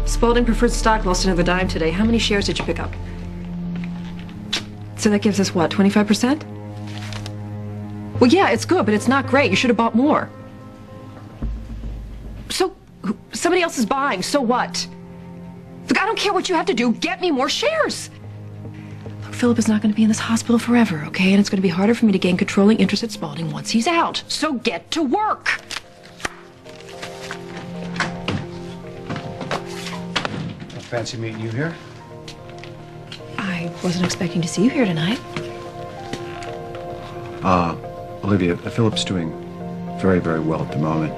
Spaulding preferred stock lost another dime today. How many shares did you pick up? So that gives us what, 25%? Well, yeah, it's good, but it's not great. You should have bought more. So, somebody else is buying, so what? Look, I don't care what you have to do. Get me more shares. Look, Phillip is not going to be in this hospital forever, okay? And it's going to be harder for me to gain controlling interest at Spaulding once he's out. So get to work. Fancy meeting you here? I wasn't expecting to see you here tonight. Olivia, Phillip's doing very, very well at the moment.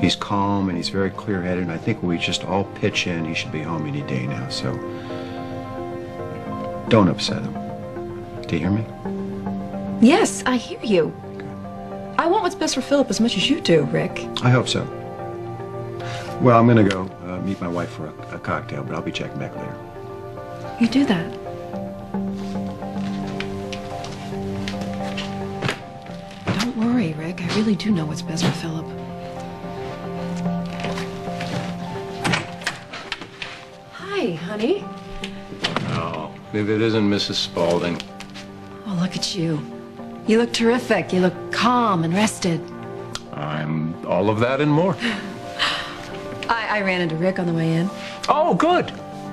He's calm and he's very clear-headed, and I think we just all pitch in. He should be home any day now, so don't upset him. Do you hear me? Yes, I hear you. I want what's best for Phillip as much as you do, Rick. I hope so. Well, I'm gonna go meet my wife for a cocktail, but I'll be checking back later. You do that. Don't worry, Rick. I really do know what's best for Phillip. Hi, honey. Oh, if it isn't Mrs. Spaulding. Oh, look at you. You look terrific. You look calm and rested. I'm all of that and more. I ran into Rick on the way in. Oh, good.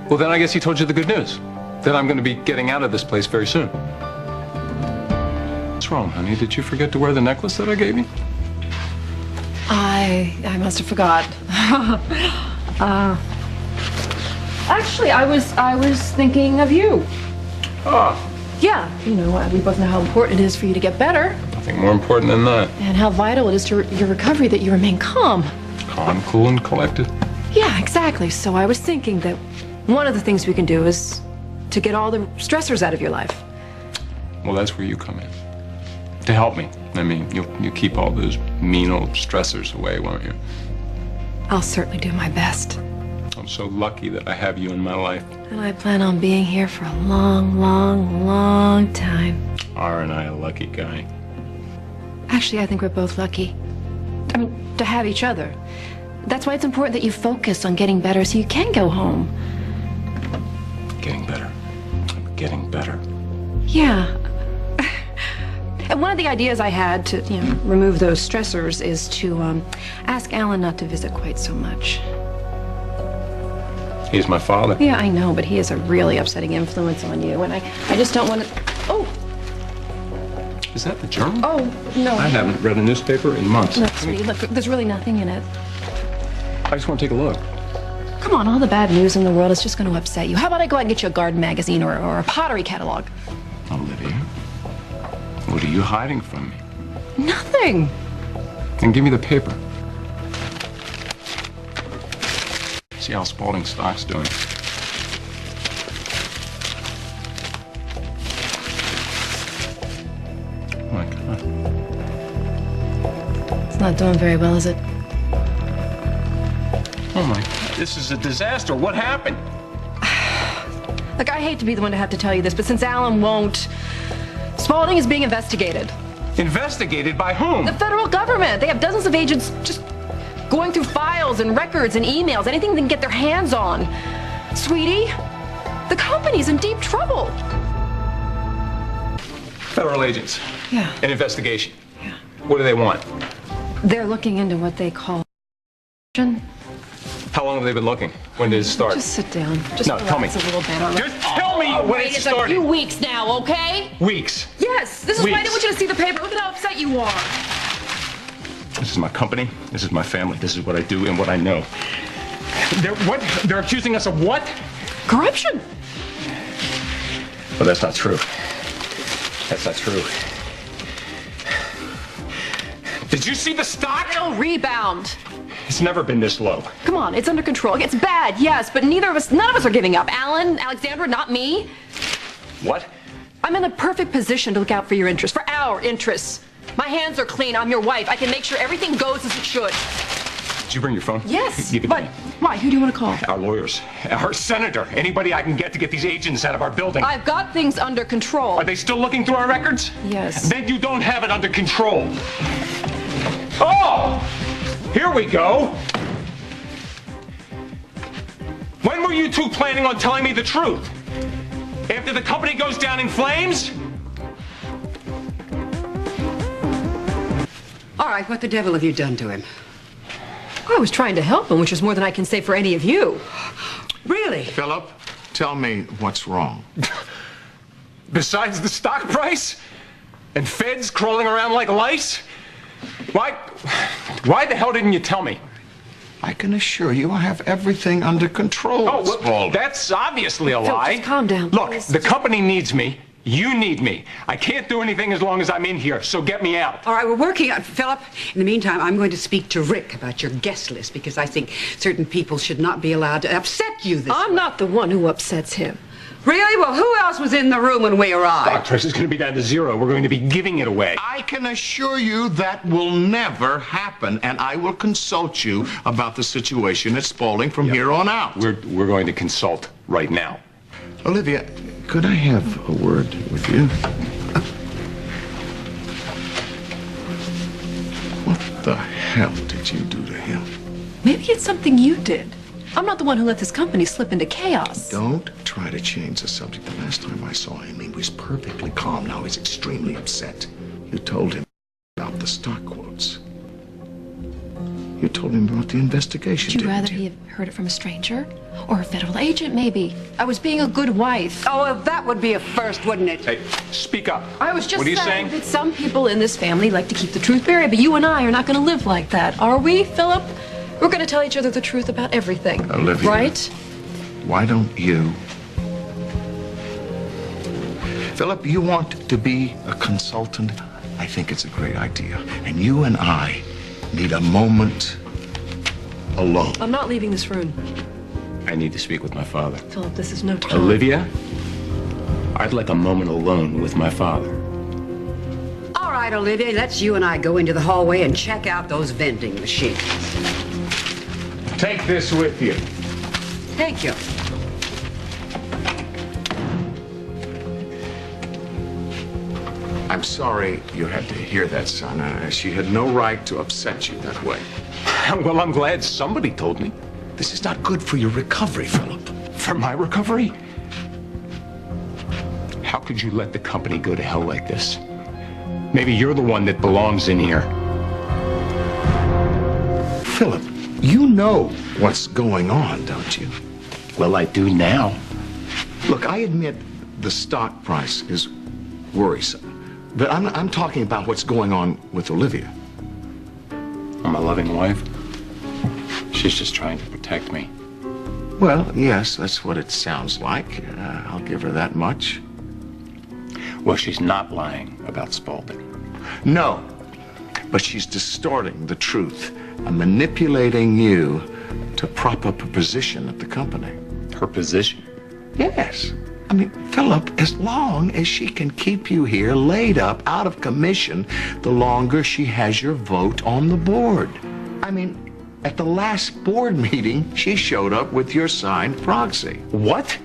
Well, then I guess he told you the good news. Then I'm going to be getting out of this place very soon. What's wrong, honey? Did you forget to wear the necklace that I gave you? I must have forgot. Actually, I was thinking of you. Oh. Yeah, you know, we both know how important it is for you to get better. Nothing more important than that. And how vital it is to your recovery that you remain calm. Calm, cool, and collected. Yeah, exactly. So I was thinking that one of the things we can do is to get all the stressors out of your life. Well, that's where you come in. To help me. I mean, you keep all those mean old stressors away, won't you? I'll certainly do my best. I'm so lucky that I have you in my life. And I plan on being here for a long, long, long time. Aren't I a lucky guy? Actually, I think we're both lucky. I mean, to have each other. That's why it's important that you focus on getting better so you can go home. Getting better. I'm getting better. Yeah. And one of the ideas I had to, remove those stressors is to ask Alan not to visit quite so much. He's my father. Yeah, I know, but he is a really upsetting influence on you, and I just don't want to... Oh! Is that the journal? Oh, no. I haven't read a newspaper in months. No, sweetie, look, there's really nothing in it. I just want to take a look. Come on, all the bad news in the world is just going to upset you. How about I go out and get you a garden magazine or a pottery catalog? Olivia, what are you hiding from me? Nothing. Then give me the paper. See how Spaulding stock's doing. Oh my God. It's not doing very well, is it? Oh my God, this is a disaster. What happened? Look, I hate to be the one to have to tell you this, but since Alan won't, Spaulding is being investigated. Investigated by whom? The federal government. They have dozens of agents just going through files and records and emails, anything they can get their hands on. Sweetie, the company's in deep trouble. Federal agents. Yeah. An investigation. Yeah. What do they want? They're looking into what they call... How long have they been looking? When did it start? Just sit down. Just No, tell me. relax a little bit. All right? Just tell me when it It's started. a few weeks now, okay? Weeks. Yes, this is why I Weeks. didn't want you to see the paper. Look at how upset you are. This is my company. This is my family. This is what I do and what I know. What? They're accusing us of what? Corruption. Well, that's not true. That's not true. Did you see the stock? It'll rebound. It's never been this low. Come on, it's under control. It's bad, yes, but none of us are giving up. Alan, Alexandra, not me. What? I'm in the perfect position to look out for your interests, for our interests. My hands are clean. I'm your wife. I can make sure everything goes as it should. Did you bring your phone? Yes. Give it to But me. why? Who do you want to call? Our lawyers. Our senator. Anybody I can get to get these agents out of our building. I've got things under control. Are they still looking through our records? Yes. Then you don't have it under control. Oh! Here we go. When were you two planning on telling me the truth? After the company goes down in flames? All right, what the devil have you done to him? I was trying to help him, which is more than I can say for any of you. Really? Phillip, tell me what's wrong. Besides the stock price? And feds crawling around like lice? Why the hell didn't you tell me? I can assure you I have everything under control, Oh, well, Spaulding. that's obviously a Phil, lie. just calm down, Look, please. the company needs me. You need me. I can't do anything as long as I'm in here, so get me out. All right, we're working on Phillip. In the meantime, I'm going to speak to Rick about your guest list because I think certain people should not be allowed to upset you this I'm way. not the one who upsets him. Really? Well, who else was in the room when we arrived? Stock price is going to be down to zero. We're going to be giving it away. I can assure you that will never happen, and I will consult you about the situation at Spaulding from here on out. We're going to consult right now. Olivia, could I have a word with you? What the hell did you do to him? Maybe it's something you did. I'm not the one who let this company slip into chaos. Don't try to change the subject. The last time I saw him, he was perfectly calm. Now he's extremely upset. You told him about the stock quotes. You told him about the investigation, Would you didn't rather he have heard it from a stranger? Or a federal agent, maybe? I was being a good wife. Oh, well, that would be a first, wouldn't it? Hey, speak up. I was just What are you saying saying? that some people in this family like to keep the truth buried, but you and I are not going to live like that, are we, Phillip? We're going to tell each other the truth about everything. Olivia. Right? Why don't you? Phillip, you want to be a consultant? I think it's a great idea. And you and I need a moment alone. I'm not leaving this room. I need to speak with my father. Phillip, this is no time. Olivia, I'd like a moment alone with my father. All right, Olivia, let's you and I go into the hallway and check out those vending machines. Take this with you. Thank you. I'm sorry you had to hear that, son. She had no right to upset you that way. Well, I'm glad somebody told me. This is not good for your recovery, Phillip. For my recovery? How could you let the company go to hell like this? Maybe you're the one that belongs in here. Phillip, you know what's going on, don't you? Well, I do now. Look, I admit the stock price is worrisome, but I'm talking about what's going on with Olivia. I'm a loving wife. She's just trying to protect me. Well, yes, that's what it sounds like. I'll give her that much. Well, she's not lying about Spaulding. No, but she's distorting the truth and manipulating you to prop up her position at the company. Her position? Yes. I mean, Phillip, as long as she can keep you here laid up out of commission, the longer she has your vote on the board. I mean, at the last board meeting, she showed up with your signed proxy. What?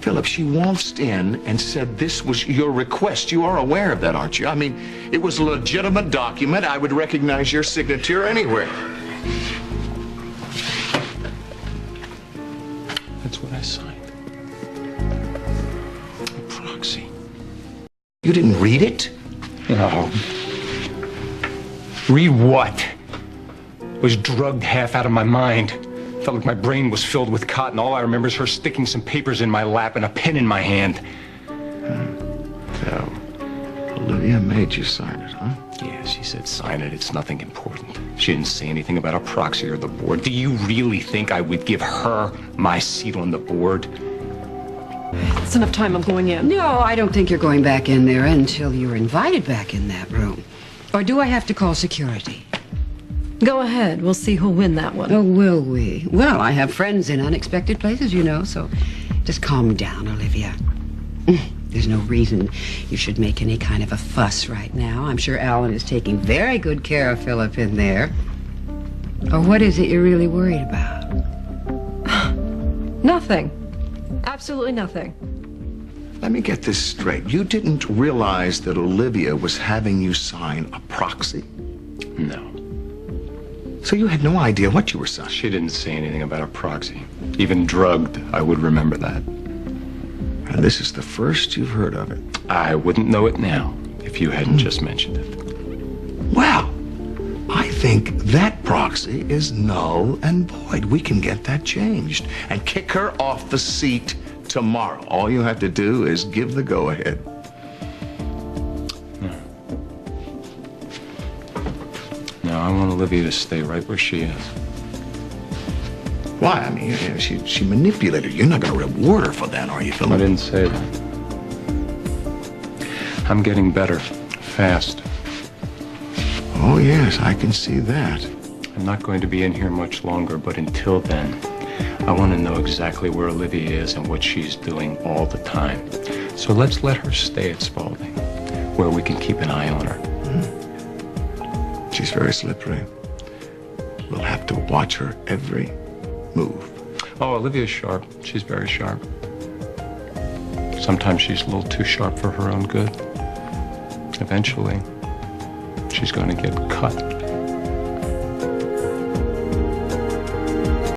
Phillip, she waltzed in and said this was your request. You are aware of that, aren't you? I mean, it was a legitimate document. I would recognize your signature anywhere. That's what I signed. A proxy. You didn't read it? No. Read what? Was drugged half out of my mind. Felt like my brain was filled with cotton. All I remember is her sticking some papers in my lap and a pen in my hand. So, Olivia made you sign it, huh? Yeah, she said sign it. It's nothing important. She didn't say anything about a proxy or the board. Do you really think I would give her my seat on the board? It's enough time. I'm going in. No, I don't think you're going back in there until you're invited back in that room. Or do I have to call security? Go ahead. We'll see who'll win that one. Oh, will we? Well, I have friends in unexpected places, you know, so just calm down, Olivia. There's no reason you should make any kind of a fuss right now. I'm sure Alan is taking very good care of Phillip in there. Or what is it you're really worried about? Nothing. Absolutely nothing. Let me get this straight. You didn't realize that Olivia was having you sign a proxy? No. So you had no idea what you were signing? She didn't say anything about a proxy. Even drugged, I would remember that. And this is the first you've heard of it. I wouldn't know it now if you hadn't just mentioned it. Well, I think that proxy is null and void. We can get that changed and kick her off the seat tomorrow. All you have to do is give the go-ahead. No, I want Olivia to stay right where she is. Why? I mean, she manipulated you. You're not going to reward her for that, are you, Phillip? I didn't say that. I'm getting better, fast. Oh, yes, I can see that. I'm not going to be in here much longer, but until then, I want to know exactly where Olivia is and what she's doing all the time. So let's let her stay at Spaulding, where we can keep an eye on her. She's very slippery. We'll have to watch her every move. Oh, Olivia's sharp. She's very sharp. Sometimes she's a little too sharp for her own good. Eventually, she's going to get cut.